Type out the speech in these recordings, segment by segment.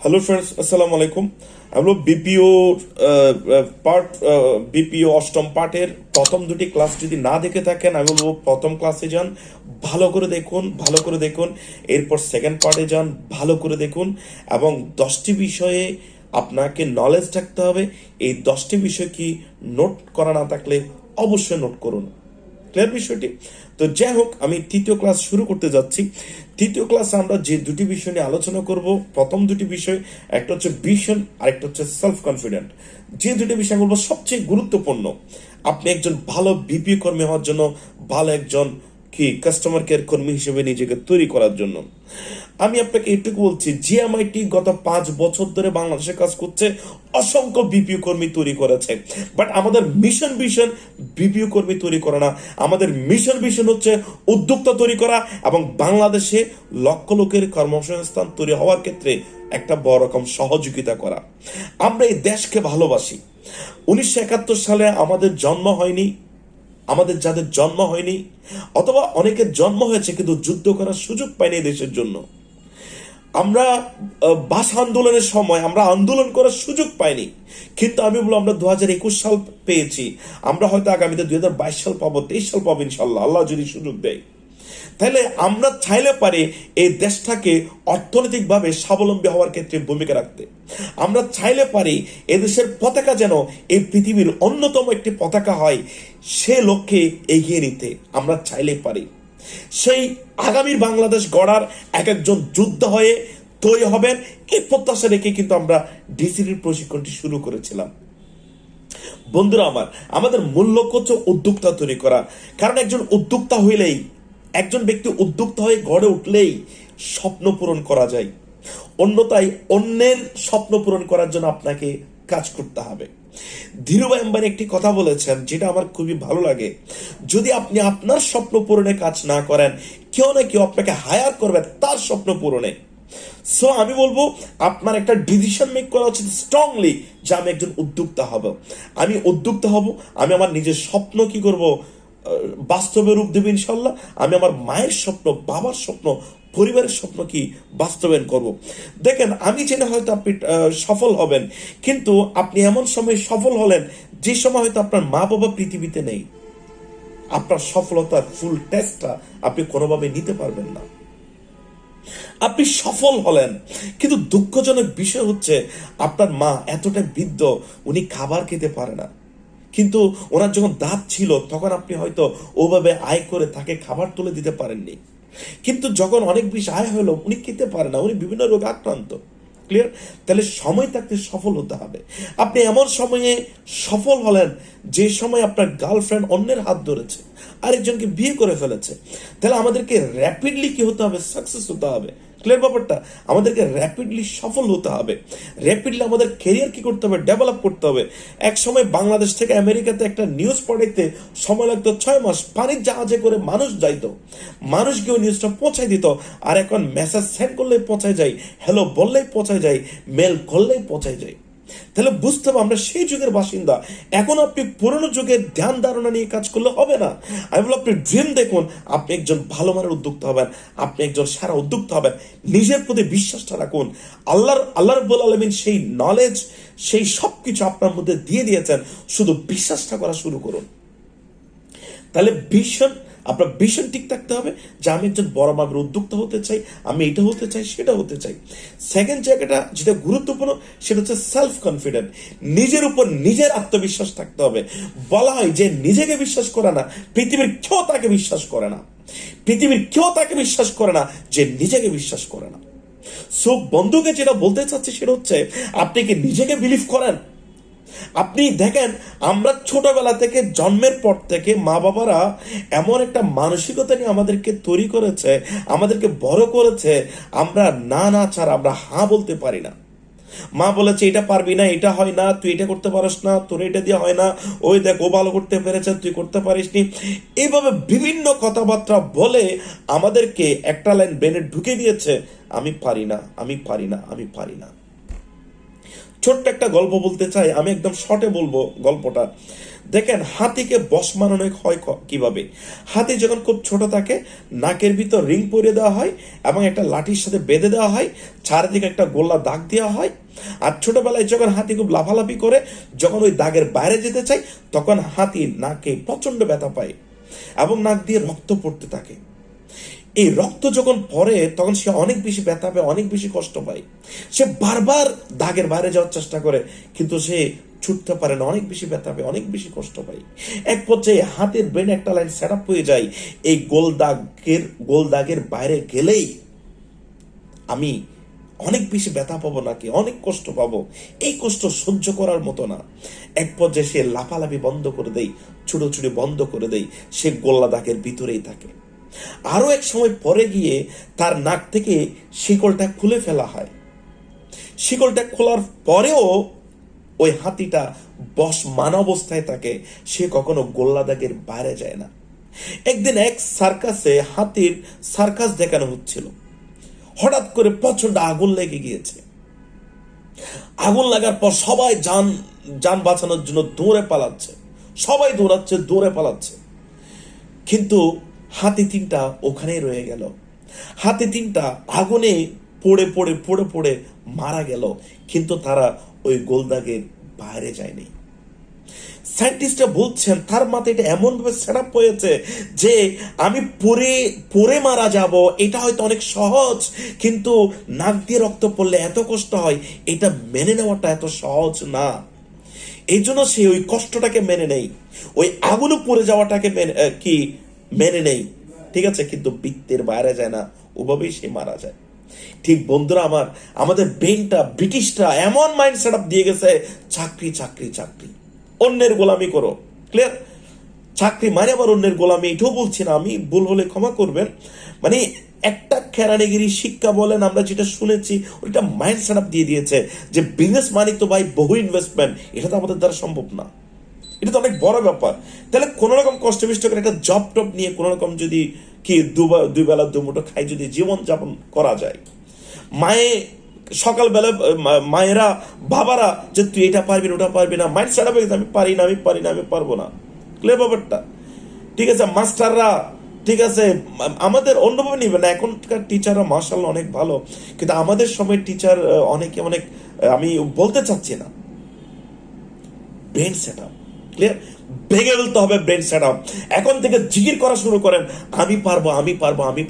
Hello friends, अस्सलाम वालेकुम। हम लोग বিপিও অষ্টম পাঠের প্রথম দুটি ক্লাস যদি না দেখে থাকেন, আমি বলবো প্রথম ক্লাসে যান, ভালো করে দেখুন। এরপর সেকেন্ড পার্টে যান, ভালো করে দেখুন। এবং 10টি বিষয়ে আপনাকে নলেজ থাকতে হবে। এই 10টি বিষয় কি নোট করা না থাকলে অবশ্যই নোট করুন। ক্লিয়ার বিষয়টি? তো যাই হোক, আমি তৃতীয় ক্লাস শুরু করতে যাচ্ছি। তৃতীয় ক্লাসে আমরা যে দুটি বিষয় নিয়ে আলোচনা করব, প্রথম দুটি বিষয়, একটা হচ্ছে ভিশন, আরেকটা হচ্ছে সেলফ কনফিডেন্ট। যে দুটি বিষয় বলবো সবচেয়ে গুরুত্বপূর্ণ আপনি একজন ভালো বিপিও কর্মী হওয়ার জন্য, ভালো একজন কাস্টমার কেয়ার কর্মী হিসেবে নিজেকে তৈরি করার জন্য। আমি আপনাকে এটুকু বলছি, জিএমআইটি গত 5 বছর ধরে বাংলাদেশে কাজ করছে, অসংখ্য বিপিও কর্মী তৈরি করেছে। বাট আমাদের মিশন বিপিও কর্মী তৈরি করে না। আমাদের মিশন হচ্ছে উদ্যোক্তা তৈরি করা এবং বাংলাদেশে লক্ষ লোকের কর্মসংস্থান তৈরি হওয়ার ক্ষেত্রে একটা বড় রকম সহযোগিতা করা। আমরা এই দেশকে ভালোবাসি। 1971 সালে আমাদের জন্ম হয়নি, আমাদের যাদের জন্ম হয়নি, অথবা অনেকের জন্ম হয়েছে কিন্তু যুদ্ধ করার সুযোগ পাইনি দেশের জন্য। আমরা ভাষা আন্দোলনের সময় আমরা আন্দোলন করার সুযোগ পাইনি, কিন্তু আমি বলবো আমরা 2021 সাল পেয়েছি। আমরা হয়তো আগামীতে 2022 সাল পাবো, 23 সাল পাবো ইনশাল্লাহ, আল্লাহ যদি সুযোগ দেয়। তাহলে আমরা চাইলে পারি এই দেশটাকে অর্থনৈতিকভাবে স্বাবলম্বী হওয়ার ক্ষেত্রে ভূমিকা রাখতে। আমরা চাইলে পারি এদেশের পতাকা যেন এই পৃথিবীর অন্যতম একটি পতাকা হয়, সে লক্ষ্যে এগিয়ে নিতে আমরা চাইলে পারি। সেই আগামীর বাংলাদেশ গড়ার এক একজন যোদ্ধা হয়ে তৈরি হবেন, এই প্রত্যাশা রেখে কিন্তু আমরা ডিসিডির প্রশিক্ষণটি শুরু করেছিলাম। বন্ধুরা আমার, আমাদের মূল লক্ষ্য হচ্ছে উদ্যোক্তা তৈরি করা। কারণ একজন উদ্যোক্তা হইলেই, একজন ব্যক্তি উদ্যোক্তা হয়ে গড়ে উঠলেই স্বপ্ন পূরণ করা যায়। অন্যথায় অন্যের স্বপ্ন পূরণ করার জন্য আপনাকে কাজ করতে হবে। ধীরুভাই আম্বানি একটি কথা বলেছেন, যেটা আমার খুবই ভালো লাগে। যদি আপনি আপনার স্বপ্ন পূরণে কাজ না করেন, কেউ না কেউ আপনাকে হায়ার করবে তার স্বপ্ন পূরণে। সো আমি বলবো আপনার একটা ডিসিশন মেক করা উচিত স্ট্রংলি, যে আমি একজন উদ্যোক্তা হব। আমি উদ্যোক্তা হব, আমি আমার নিজের স্বপ্ন কি করব, বাস্তবে রূপ দেবে ইনশাল্লাহ। আমি আমার মায়ের স্বপ্ন, বাবার স্বপ্ন, পরিবারের স্বপ্ন কি বাস্তবায়ন করব। দেখেন, আমি জেনে হয়তো আপনি সফল হবেন, কিন্তু আপনি এমন সময় সফল হলেন যে সময় হয়তো আপনার মা বাবা পৃথিবীতে নেই। আপনার সফলতার ফুল টেস্টটা আপনি কোনোভাবে নিতে পারবেন না। আপনি সফল হলেন, কিন্তু দুঃখজনক বিষয় হচ্ছে আপনার মা এতটা বৃদ্ধ, উনি খাবার খেতে পারে না। কিন্তু ওনার যখন দাঁত ছিল তখন আপনি হয়তো ওভাবে আয় করে তাকে খাবার তুলে দিতে পারেননি। কিন্তু যখন অনেক বেশি আয় হলো, উনি খেতে পারে না, উনি বিভিন্ন রোগে আক্রান্ত। ক্লিয়ার? তাহলে সময় থাকতে সফল হতে হবে। আপনি এমন সময়ে সফল হলেন যে সময় আপনার গার্লফ্রেন্ড অন্যের হাত ধরেছে, আরেকজনকে বিয়ে করে ফেলেছে। তাহলে আমাদেরকে র্যাপিডলি কি হতে হবে? সাকসেস হতে হবে। ক্লিয়ার ব্যাপারটা? আমাদেরকে র্যাপিডলি সফল হতে হবে। র্যাপিডলি আমাদের ক্যারিয়ার কি করতে হবে? ডেভেলপ করতে হবে। এক সময় বাংলাদেশ থেকে আমেরিকাতে একটা নিউজ পড়াইতে সময় লাগতো 6 মাস। পানির জাহাজে করে মানুষ যাইতো, মানুষ গিয়ে নিউজটা পৌঁছাই দিত। আর এখন মেসেজ সেন্ড করলেই পৌঁছায় যায়, হ্যালো বললেই পৌঁছায় যায়, মেল করলেই পৌঁছায় যায়। তাহলে বুঝতে হবে আমরা সেই যুগের বাসিন্দা। এখন আপনি পুরনো যুগের ধ্যান ধারণা নিয়ে কাজ করলে হবে না। আমি বলবো আপনি ড্রিম দেখুন, আপনি একজন ভালো মানের উদ্যোক্তা হবেন, আপনি একজন সারা উদ্যোক্তা হবেন। নিজের প্রতি বিশ্বাসটা রাখুন। আল্লাহ রাব্বুল আলামিন সেই নলেজ, সেই সবকিছু আপনার মধ্যে দিয়ে দিয়েছেন, শুধু বিশ্বাসটা করা শুরু করুন। তাহলে আপনার ভিশন ঠিক থাকতে হবে যে আমি একজন বড় মাপের উদ্যোক্তা হতে চাই, আমি এটা হতে চাই, সেটা হতে চাই। সেকেন্ড জায়গাটা যেটা গুরুত্বপূর্ণ, সেটা হচ্ছে সেলফ কনফিডেন্ট। নিজের উপর নিজের আত্মবিশ্বাস থাকতে হবে। বলা হয় যে নিজেকে বিশ্বাস করে না, পৃথিবীর কেউ তাকে বিশ্বাস করে না। পৃথিবীর কেউ তাকে বিশ্বাস করে না যে নিজেকে বিশ্বাস করে না। সো বন্ধুকে যেটা বলতে চাচ্ছি সেটা হচ্ছে, আপনি কি নিজেকে বিলিভ করেন? আপনি দেখেন, আমরা ছোটবেলা থেকে, জন্মের পর থেকে মা বাবারা এমন একটা মানসিকতা নিয়ে আমাদেরকে তৈরি করেছে, আমাদেরকে বড় করেছে, আমরা না না ছাড়া আমরা হ্যাঁ বলতে পারি না। মা বলেছে এটা পারবি না, এটা হয় না, তুই এটা করতে পারিস না, তোর এটা দিয়ে হয় না, ওই দেখ ও ভালো করতে পেরেছে, তুই করতে পারিসনি। এইভাবে বিভিন্ন কথাবার্তা বলে আমাদেরকে একটা লাইন ব্রেনে ঢুকে দিয়েছে, আমি পারি না, আমি পারি না, আমি পারি না। ছোট্ট একটা গল্প বলতে চাই, আমি একদম শর্টে বলবো গল্পটা। দেখেন, হাতিকে বশ মানানো হয় কিভাবে। হাতি যখন খুব ছোট থাকে, নাকের ভিতর রিং পরিয়ে দেওয়া হয় এবং একটা লাঠির সাথে বেঁধে দেওয়া হয়, চারিদিকে একটা গোল্লা দাগ দেওয়া হয়। আর ছোটবেলায় যখন হাতি খুব লাফালাফি করে, যখন ওই দাগের বাইরে যেতে চায়, তখন হাতি নাকে প্রচন্ড ব্যথা পায় এবং নাক দিয়ে রক্ত পড়তে থাকে। এই রক্ত যখন পড়ে তখন সে অনেক বেশি ব্যথা পায়, অনেক বেশি কষ্ট পায়। সে বারবার দাগের বাইরে যাওয়ার চেষ্টা করে, কিন্তু সে ছুটতে পারে না, অনেক বেশি ব্যথা পায়, অনেক বেশি কষ্ট পায়। এক পর্যায়ে হাতের ব্রেন একটা লাইন সেট আপ হয়ে যায়, এই গোল দাগের বাইরে গেলেই আমি অনেক বেশি ব্যথা পাবো, নাকি অনেক কষ্ট পাবো, এই কষ্ট সহ্য করার মতো না। এক পর্যায়ে সে লাফালাফি বন্ধ করে দেয়, ছুটোছুটি বন্ধ করে দেয়, সে গোল্লা দাগের ভিতরেই থাকে। আরো এক সময় পরে গিয়ে তার নাক থেকে শিকলটা খুলে ফেলা হয়। শিকলটা খোলার পরেও ওই হাতিটা বশ মানা অবস্থায় থাকে, সে কখনো গোল্লা দাগের বাইরে যায় না। একদিন এক সার্কাসে হাতির সার্কাস দেখানো হচ্ছিল, হঠাৎ করে প্রচন্ড আগুন লেগে গিয়েছে। আগুন লাগার পর সবাই যান বাঁচানোর জন্য দৌড়ে পালাচ্ছে, সবাই দৌড়ে পালাচ্ছে, কিন্তু হাতি তিনটা ওখানেই রয়ে গেল। হাতি তিনটা আগুনে পড়ে মারা গেল, কিন্তু তারা ওই গোলদাগের বাইরে যায়নি। সায়েন্টিস্টরা বলছেন তার মাথায় এটা এমন ভাবে সেট আপ হয়েছে যে আমি পরে মারা যাব, এটা হয়তো অনেক সহজ, কিন্তু নাক দিয়ে রক্ত পড়লে এত কষ্ট হয়, এটা মেনে নেওয়াটা এত সহজ না। এই জন্য সে ওই কষ্টটাকে মেনে নেই, ওই আগুনে পড়ে যাওয়াটাকে মেনে নেই, ঠিক আছে, কিন্তু বৃত্তের বাইরে যায় না, ওভাবেই সে মারা যায়। ঠিক বন্ধুরা আমার, আমাদের ব্রেনটা, ব্রিটিশরা এমন মাইন্ড সেট আপ দিয়ে গেছে, চাকরি চাকরি চাকরি, অন্যের গোলামি করো। ক্লিয়ার? চাকরি মানে আবার অন্যের গোলামি, এটাও বলছি না আমি, ভুল হলে ক্ষমা করবেন। মানে একটা কেরানিগিরি শিক্ষা বলেন, আমরা যেটা শুনেছি ওইটা মাইন্ড সেট আপ দিয়ে দিয়েছে যে বিজনেস মানে তো ভাই বহু ইনভেস্টমেন্ট, এটা তো আমাদের দ্বারা সম্ভব না, এটা তো অনেক বড় ব্যাপার। তাহলে কোন রকম কষ্ট বিষ্ট করে একটা জব টপ নিয়ে কোন রকম যদি দুই বেলা দুমুঠো খাই যদি জীবন যাপন করা যায়। সকালবেলা মায়েরা বাবারা যে তুই এটা পারবি না, ওটা পারবি না, মাইন্ড সেট আপ হয়ে গেছে আমি পারি না, আমি পারবো না। ক্লিয়ার ব্যাপারটা? ঠিক আছে, মাস্টাররা ঠিক আছে আমাদের অন্যভাবে নিবে না, এখনকার টিচাররা মাশাআল্লাহ অনেক ভালো, কিন্তু আমাদের সময় টিচার অনেকে অনেক, আমি বলতে চাচ্ছি না। Brain set up, clear? ভেঙে ফেলতে হবে ব্রেন সেট আপ। এখন থেকে জিকির করা শুরু করেন, আমি পারবো, আপনি পারবো, আমি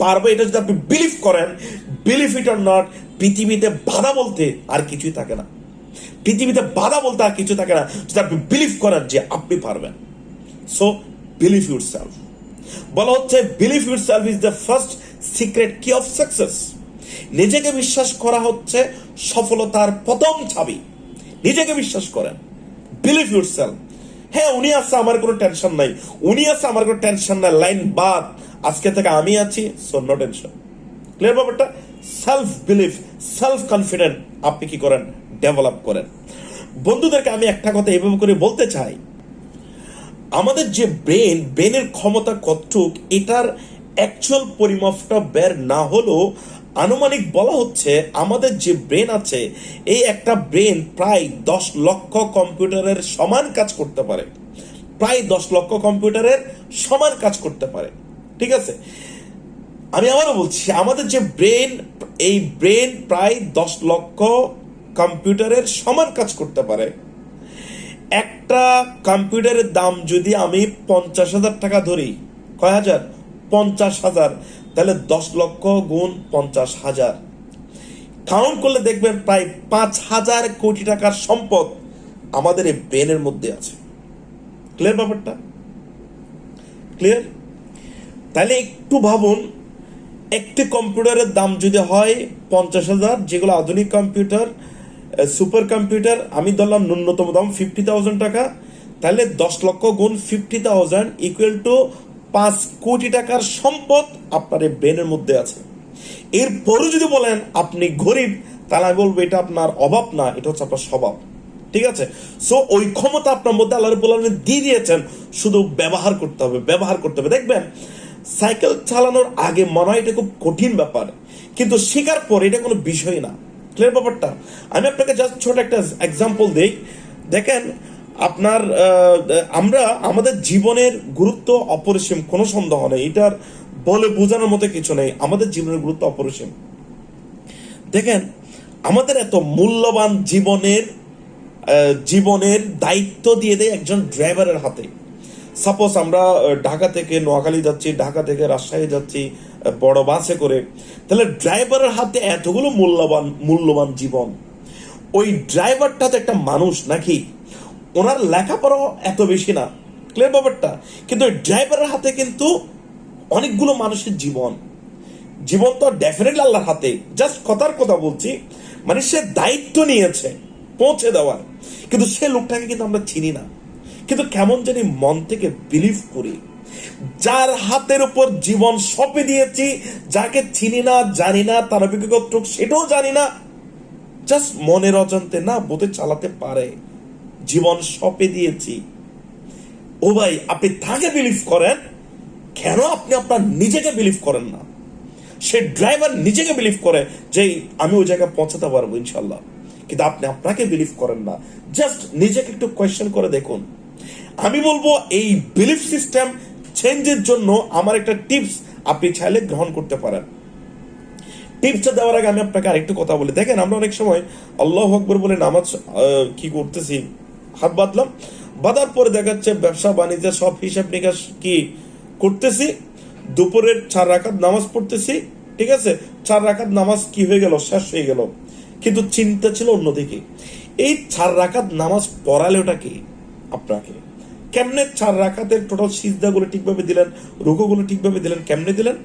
পারবো। এটা যদি আপনি বিলিভ করেন, বিলিভ ইট অর নট, পৃথিবীতে বাধা বলতে আর কিছুই থাকে না, পৃথিবীতে বাধা বলতে আর কিছু থাকে না যদি আপনি বিলিভ করেন যে আপনি পারবেন। So believe yourself. বলা হচ্ছে believe yourself is the first secret কি অফ সাকসেস। নিজেকে বিশ্বাস করা হচ্ছে সফলতার প্রথম চাবি। নিজেকে বিশ্বাস করেন, বিলিভ ইউরসেলফ। হ্যাঁ, উনি আছে, আমার কোনো টেনশন নাই, উনি আছে, আমার কোনো টেনশন নাই, লাইন বাদ, আজকে থেকে আমি আছি, সো নো টেনশন। ক্লিয়ার ব্যাপারটা? সেলফ বিলিভ, সেলফ কনফিডেন্ট আপনি কি করেন? ডেভেলপ করেন। বন্ধুদেরকে আমি একটা কথা এভাবে করে বলতে চাই, আমাদের যে ব্রেনের ক্ষমতা কতটুক, এটার অ্যাকচুয়াল পরিমাপটা বের না হলেও আনুমানিক বলা হচ্ছে আমাদের যে ব্রেন আছে, এই একটা ব্রেন প্রায় 10 লক্ষ কম্পিউটারের সমান কাজ করতে পারে, প্রায় 10 লক্ষ কম্পিউটারের সমান কাজ করতে পারে। ঠিক আছে, আমি আবারও বলছি, আমাদের যে ব্রেন, এই ব্রেন প্রায় 10 লক্ষ কম্পিউটারের সমান কাজ করতে পারে। একটা কম্পিউটারের দাম যদি আমি 50,000 টাকা ধরি, কয় হাজার? 50,000, তাহলে 10 লক্ষ গুণ 50,000 কাউন্ট করলে দেখবেন প্রায় 5,000 কোটি টাকার সম্পদ আমাদের এই ব্রেনের মধ্যে আছে। ক্লিয়ার ব্যাপারটা? ক্লিয়ার? তাহলে একটু ভাবুন, একটি কম্পিউটারের দাম যদি হয় 50,000, যেগুলো আধুনিক কম্পিউটার, সুপার কম্পিউটার আমি ধরলাম ন্যূনতম দাম 50,000 টাকা, তাহলে 10 লক্ষ গুণ 50,000 ইকুয়াল টু 5 কোটি টাকার সম্পদ আপনার এই ব্রেনের মধ্যে আছে। এরপরও যদি বলেন আপনি গরিব, তাহলে আমি বলবো এটা আপনার অভাব না, এটা হচ্ছে আপনার স্বভাব। ঠিক আছে, সো ওই ক্ষমতা আপনার মধ্যে আল্লাহ রাব্বুল আলামিন দিয়ে দিয়েছেন, শুধু ব্যবহার করতে হবে। দেখবেন সাইকেল চালানোর আগে মনে হয় এটা খুব কঠিন ব্যাপার, কিন্তু শেখার পর এটা কোনো বিষয় না। ক্লিয়ার ব্যাপারটা? আমি আপনাকে জাস্ট ছোট একটা এক্সাম্পল দেই। দেখেন আপনার আমরা আমাদের জীবনের গুরুত্ব অপরিসীম, কোনো সন্দেহ নেই, এটার বলে বোঝানোর মতো কিছু নেই। আমাদের জীবনের গুরুত্ব অপরিসীম। দেখেন আমাদের এত মূল্যবান জীবনের দায়িত্ব দিয়ে দেয় একজন ড্রাইভারের হাতে। সাপোজ আমরা ঢাকা থেকে নোয়াখালী যাচ্ছি, ঢাকা থেকে রাজশাহী যাচ্ছি বড় বাসে করে, তাহলে ড্রাইভারের হাতে এতগুলো মূল্যবান জীবন। ওই ড্রাইভারটা তো একটা মানুষ নাকি? ওনার লেখাপড়াও এত বেশি না, ক্লিয়ার ব্যাপারটা? কিন্তু ওই ড্রাইভারের হাতে কিন্তু অনেকগুলো মানুষের জীবন তো ডেফিনেটলি আল্লাহর হাতে। জাস্ট কথার কথা বলছি, মানে সে দায়িত্ব নিয়েছে পৌঁছে দেওয়ার, কিন্তু সে লোকটাকে কিন্তু আমরা চিনি না, কিন্তু কেমন জানি মন থেকে বিলিভ করি। যার হাতের উপর জীবন সঁপে দিয়েছি, যাকে চিনি না, জানি না, তার অভিজ্ঞতা সেটাও জানি না, জাস্ট মনের অজান্তে না বোধে চালাতে পারে, জীবন সঁপে দিয়েছি। ও ভাই, আপনি তাকে বিলিভ করেন, কেন আপনি আপনার নিজেকে বিলিভ করেন না? সে ড্রাইভার নিজেকে বিলিভ করে যে আমি ওই জায়গায় পৌঁছাতে পারবো ইনশাল্লাহ, কিন্তু আপনি আপনাকে বিলিভ করেন না। জাস্ট নিজেকে একটু কোয়েশ্চেন করে দেখুন। আমি বলবো এই বিলিফ সিস্টেম চেঞ্জের জন্য আমার একটা টিপস আপনি চাইলে গ্রহণ করতে পারেন। টিপসটা দেওয়ার আগে আমি আপনাকে আরেকটু কথা বলি। দেখেন আমরা অনেক সময় আল্লাহু আকবার বলে নামাজ কি করতেছি, হাত বাঁধলাম, বাঁধার পরে দেখাচ্ছে ব্যবসা বাণিজ্যের সব হিসাব নিকাশ কি করতেছি, দুপুরের 4 রাকাত নামাজ পড়তেছি, ঠিক আছে, 4 রাকাত নামাজ কি হয়ে গেল, শেষ হয়ে গেল, কিন্তু চিন্তা ছিল অন্যদিকে। এই 4 রাকাত নামাজ পড়ালে ওটা কি আপনাকে? কেমনে 4 রাকাতের টোটাল সিজদাগুলো ঠিকভাবে দিলেন, রুকুগুলো ঠিকভাবে দিলেন, কেমনে দিলেন?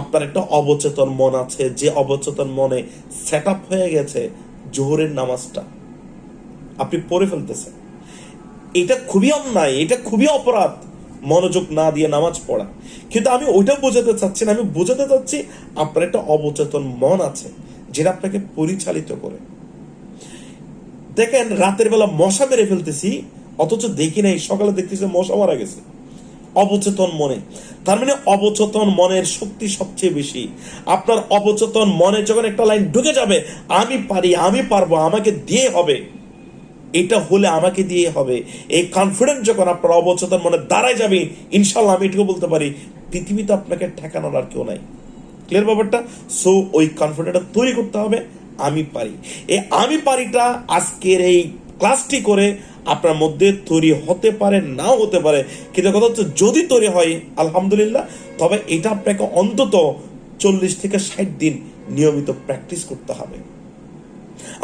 আপনার একটা অবচেতন মন আছে, যে অবচেতন মনে সেট আপ হয়ে গেছে জোহরের নামাজটা আপনি পড়ে ফেলতেছেন। এটা খুবই অন্যায়, এটা খুবই অপরাধ মনোযোগ না দিয়ে নামাজ পড়া। কিন্তু আমি ওইটা বোঝাতে চাচ্ছি না, আমি বোঝাতে চাচ্ছি আপনার একটা অবচেতন মন আছে যেটা আপনাকে পরিচালিত করে। দেখেন রাতের বেলা মশা মেরে ফেলতেছি, অথচ দেখি নাই সকালে দেখতেছি মশা মারা গেছে, অবচেতন মনে। তার মানে অবচেতন মনের শক্তি সবচেয়ে বেশি। আপনার অবচেতন মনে যখন একটা লাইন ঢুকে যাবে, আমি পারি, আমি পারবো, আমাকে দিয়ে হবে, এটা হলে আমাকে দিয়ে হবে, এই কনফিডেন্স যখন আপনার অবচেতন মনে দাঁড়ায় যাবে, ইনশাল্লাহ আমি এটুকু বলতে পারি পৃথিবীতে আপনাকে ঠেকানোর আর কেউ নাই। ক্লিয়ার ব্যাপারটা? সো ওই কনফিডেন্সটা তৈরি করতে হবে, আমি পারি। এই আমি পারিটা আজকের এই ক্লাসটি করে আপনার মধ্যে তৈরি হতে পারে, নাও হতে পারে, কিন্তু কথা হচ্ছে যদি তৈরি হয় আলহামদুলিল্লাহ, তবে এটা আপনাকে অন্তত 40 থেকে 60 দিন নিয়মিত প্র্যাকটিস করতে হবে।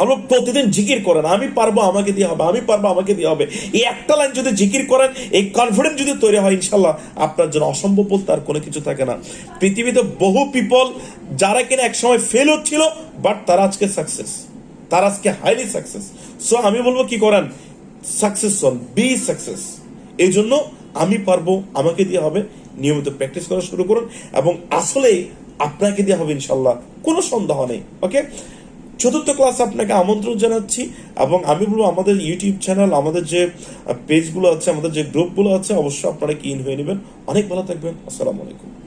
আমরা প্রতিদিন জিকির করেন, আমি পারবো, আমাকে দিয়ে হবে, আমি পারবো, আমাকে দিয়ে হবে। এই একটা লাইন যদি জিকির করেন, এই কনফিডেন্স যদি তৈরি হয়, ইনশাল্লাহ আপনার জন্য অসম্ভব বলতে আর কোনো কিছু থাকে না। পৃথিবীতে বহু পিপল যারা কিনা একসময় ফেল হচ্ছিল, বাট তারা আজকে সাকসেস, তারা আজকে হাইলি সাকসেস। সো আমি বলবো কি করেন, সাকসেস হন, বি সাকসেস। এই জন্য আমি পারবো, আমাকে দিয়ে হবে, নিয়মিত প্র্যাকটিস করা শুরু করুন, এবং আসলে আপনাকে দিয়ে হবে ইনশাল্লাহ, কোনো সন্দেহ নেই। ওকে, চতুর্থ ক্লাস আপনাকে আমন্ত্রণ জানাচ্ছি, এবং আমি বলবো আমাদের ইউটিউব চ্যানেল, আমাদের যে পেজগুলো আছে, আমাদের যে গ্রুপগুলো আছে, অবশ্যই আপনারা কি ইন হয়ে নেবেন। অনেক ভালো থাকবেন। আসসালামু আলাইকুম।